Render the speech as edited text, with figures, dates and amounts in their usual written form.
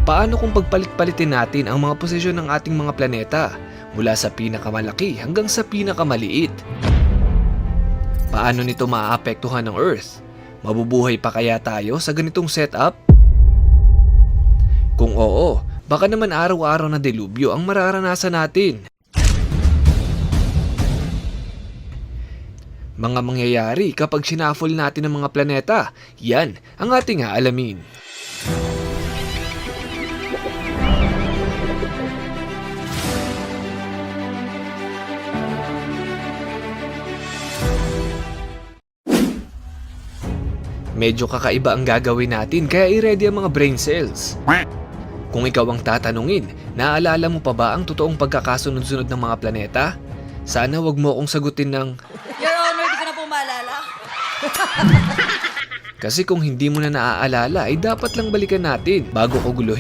Paano kung pagpalit-palitin natin ang mga posisyon ng ating mga planeta mula sa pinakamalaki hanggang sa pinakamaliit? Paano nito maaapektuhan ng Earth? Mabubuhay pa kaya tayo sa ganitong setup? Kung oo, baka naman araw-araw na delubyo ang mararanasan natin. Mga mangyayari kapag sinafol natin ang mga planeta, yan ang ating aalamin. Medyo kakaiba ang gagawin natin kaya i-ready ang mga brain cells. Kung ikaw ang tatanungin, naalala mo pa ba ang totoong pagkakasunod-sunod ng mga planeta? Sana wag mo akong sagutin ng, Your Honor, di ko na po maalala. kasi kung hindi mo na naaalala ay dapat lang balikan natin bago ko guluhin